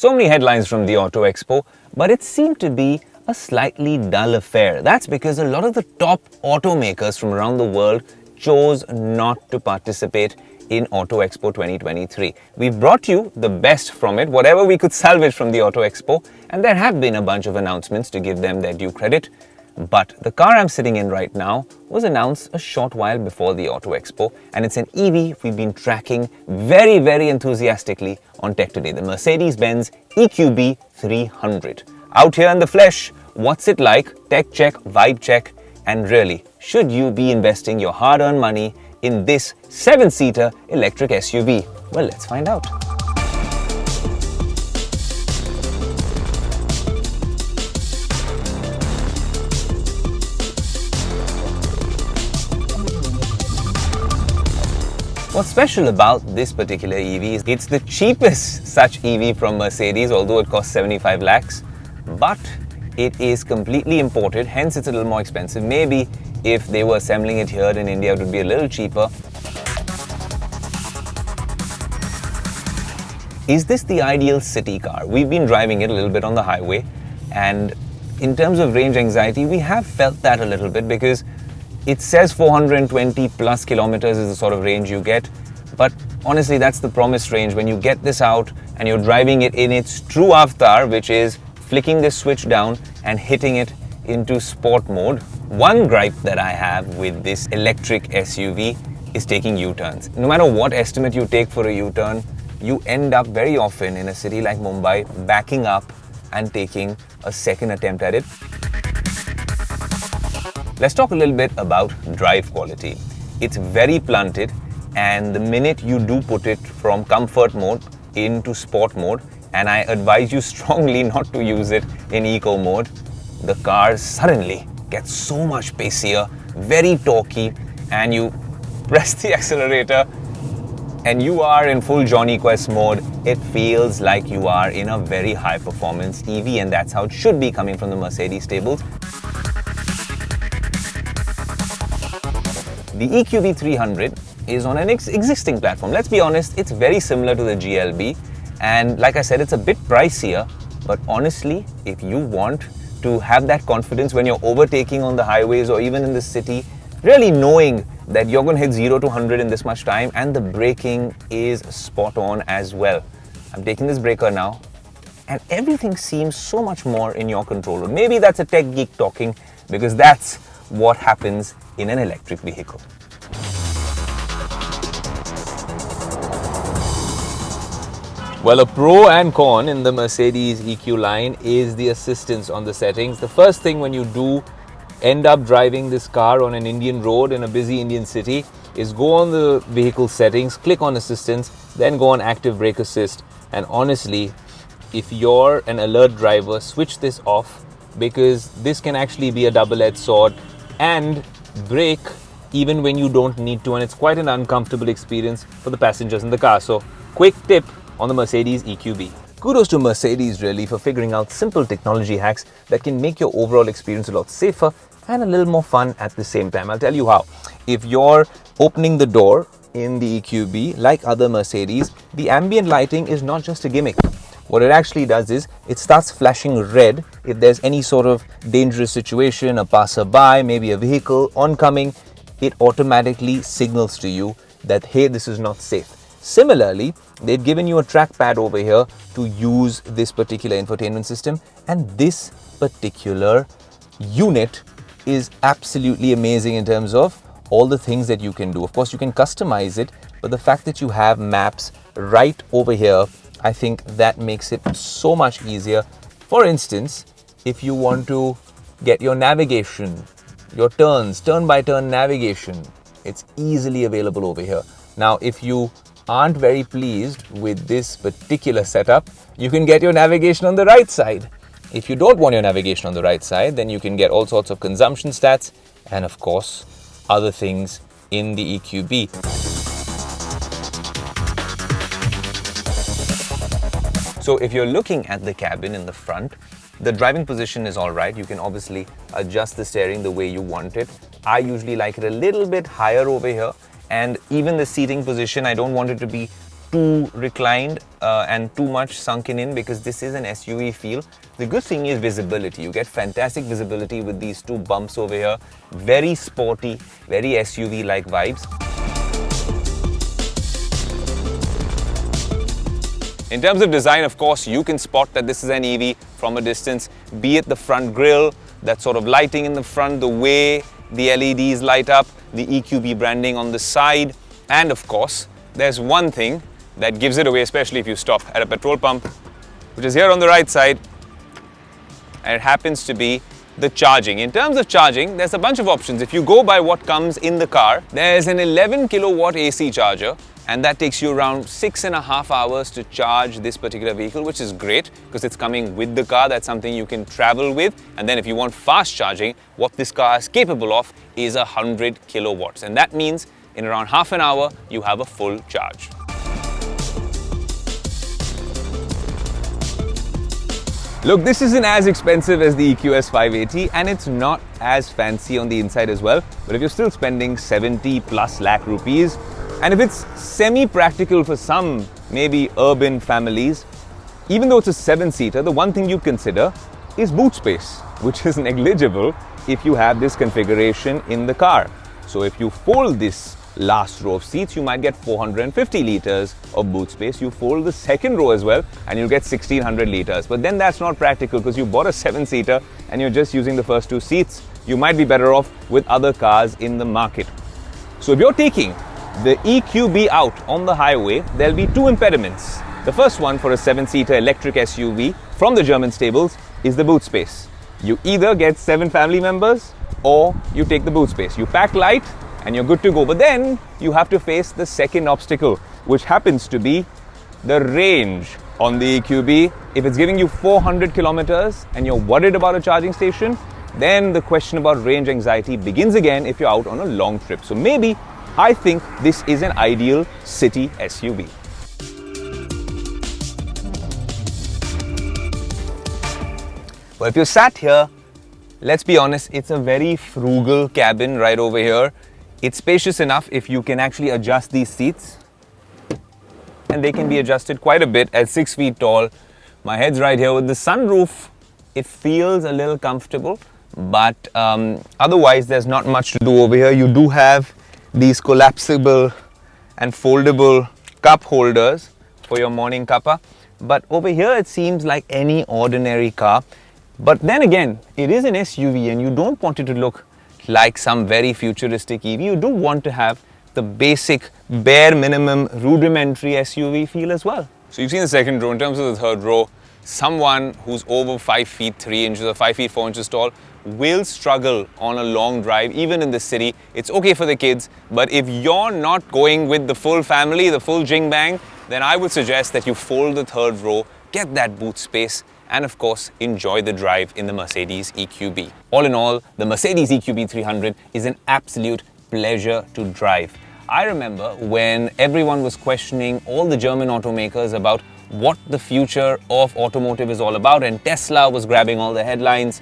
So many headlines from the Auto Expo, but it seemed to be a slightly dull affair. That's because a lot of the top automakers from around the world chose not to participate in Auto Expo 2023. We've brought you the best from it, whatever we could salvage from the Auto Expo, and there have been a bunch of announcements to give them their due credit. But the car I'm sitting in right now was announced a short while before the Auto Expo, and it's an EV we've been tracking very, very enthusiastically on Tech Today, the Mercedes Benz EQB 300. Out here in the flesh, what's it like? Tech check, vibe check, and really, should you be investing your hard-earned money in this 7-seater electric SUV? Well, let's find out. What's special about this particular EV is it's the cheapest such EV from Mercedes, although it costs 75 lakhs, but it is completely imported, hence it's a little more expensive. Maybe if they were assembling it here in India, it would be a little cheaper. Is this the ideal city car? We've been driving it a little bit on the highway, and in terms of range anxiety, we have felt that a little bit because it says 420 plus kilometers is the sort of range you get, but honestly that's the promised range. When you get this out and you're driving it in its true avatar, which is flicking this switch down and hitting it into sport mode. One gripe that I have with this electric SUV is taking U-turns. No matter what estimate you take for a U-turn, you end up very often in a city like Mumbai backing up and taking a second attempt at it. Let's talk a little bit about drive quality. It's very blunted, and the minute you do put it from comfort mode into sport mode, and I advise you strongly not to use it in eco mode, the car suddenly gets so much pacier, very torquey, and you press the accelerator and you are in full Johnny Quest mode. It feels like you are in a very high performance EV, and that's how it should be coming from the Mercedes stables. The EQB 300 is on an existing platform. Let's be honest, it's very similar to the GLB, and like I said, it's a bit pricier, but honestly, if you want to have that confidence when you're overtaking on the highways or even in the city, really knowing that you're going to hit 0 to 100 in this much time, and the braking is spot on as well. I'm taking this breaker now, and everything seems so much more in your control. Maybe that's a tech geek talking, because that's what happens in an electric vehicle. Well, a pro and con in the Mercedes EQ line is the assistance on the settings. The first thing when you do end up driving this car on an Indian road in a busy Indian city is go on the vehicle settings, click on assistance, then go on active brake assist. And honestly, if you're an alert driver, switch this off, because this can actually be a double-edged sword and brake even when you don't need to, and it's quite an uncomfortable experience for the passengers in the car. So, quick tip on the Mercedes EQB. Kudos to Mercedes really for figuring out simple technology hacks that can make your overall experience a lot safer and a little more fun at the same time. I'll tell you how. If you're opening the door in the EQB, like other Mercedes, the ambient lighting is not just a gimmick. What it actually does is it starts flashing red if there's any sort of dangerous situation, a passerby, maybe a vehicle oncoming. It automatically signals to you that, hey, this is not safe. Similarly, they've given you a trackpad over here to use this particular infotainment system, and this particular unit is absolutely amazing in terms of all the things that you can do. Of course, you can customize it, but the fact that you have maps right over here, I think that makes it so much easier. For instance, if you want to get your navigation, your turns, turn-by-turn navigation, it's easily available over here. Now, if you aren't very pleased with this particular setup, you can get your navigation on the right side. If you don't want your navigation on the right side, then you can get all sorts of consumption stats and, of course, other things in the EQB. So if you're looking at the cabin in the front, the driving position is all right. You can obviously adjust the steering the way you want it. I usually like it a little bit higher over here, and even the seating position, I don't want it to be too reclined and too much sunken in, because this is an SUV feel. The good thing is visibility. You get fantastic visibility with these two bumps over here. Very sporty, very SUV-like vibes. In terms of design, of course, you can spot that this is an EV from a distance, be it the front grille, that sort of lighting in the front, the way the LEDs light up, the EQB branding on the side, and of course, there's one thing that gives it away, especially if you stop at a petrol pump, which is here on the right side, and it happens to be the charging. In terms of charging, there's a bunch of options. If you go by what comes in the car, there's an 11 kilowatt AC charger, and that takes you around 6.5 hours to charge this particular vehicle, which is great because it's coming with the car. That's something you can travel with. And then if you want fast charging, what this car is capable of is 100 kilowatts. And that means in around half an hour, you have a full charge. Look, this isn't as expensive as the EQS 580 and it's not as fancy on the inside as well. But if you're still spending 70 plus lakh rupees, and if it's semi-practical for some, maybe urban families, even though it's a 7-seater, the one thing you consider is boot space, which is negligible if you have this configuration in the car. So if you fold this last row of seats, you might get 450 liters of boot space. You fold the second row as well, and you'll get 1600 liters. But then that's not practical because you bought a 7-seater and you're just using the first 2 seats. You might be better off with other cars in the market. So if you're taking the EQB out on the highway, there'll be 2 impediments. The first one for a 7-seater electric SUV from the German stables is the boot space. You either get 7 family members or you take the boot space. You pack light and you're good to go. But then you have to face the second obstacle, which happens to be the range on the EQB. If it's giving you 400 kilometers and you're worried about a charging station, then the question about range anxiety begins again if you're out on a long trip. So maybe I think this is an ideal city SUV. Well, if you're sat here, let's be honest, it's a very frugal cabin right over here. It's spacious enough if you can actually adjust these seats. And they can be adjusted quite a bit at 6 feet tall. My head's right here with the sunroof. It feels a little comfortable, but otherwise there's not much to do over here. You do have these collapsible and foldable cup holders for your morning cuppa. But over here it seems like any ordinary car. But then again, it is an SUV and you don't want it to look like some very futuristic EV. You do want to have the basic, bare minimum, rudimentary SUV feel as well. So you've seen the second row. In terms of the third row, someone who's over 5 feet 3 inches or 5 feet 4 inches tall will struggle on a long drive, even in the city. It's okay for the kids, but if you're not going with the full family, the full jing bang, then I would suggest that you fold the third row, get that boot space, and of course, enjoy the drive in the Mercedes EQB. All in all, the Mercedes EQB 300 is an absolute pleasure to drive. I remember when everyone was questioning all the German automakers about what the future of automotive is all about, and Tesla was grabbing all the headlines.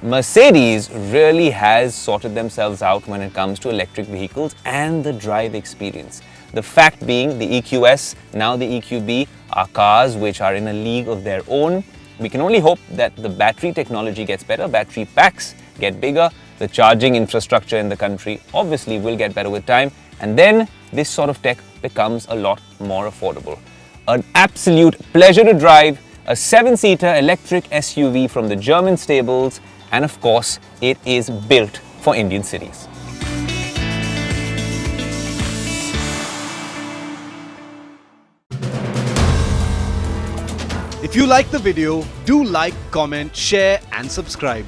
Mercedes really has sorted themselves out when it comes to electric vehicles and the drive experience. The fact being, the EQS, now the EQB, are cars which are in a league of their own. We can only hope that the battery technology gets better, battery packs get bigger, the charging infrastructure in the country obviously will get better with time, and then this sort of tech becomes a lot more affordable. An absolute pleasure to drive, a 7-seater electric SUV from the German stables, and of course, it is built for Indian cities. If you like the video, do like, comment, share and subscribe.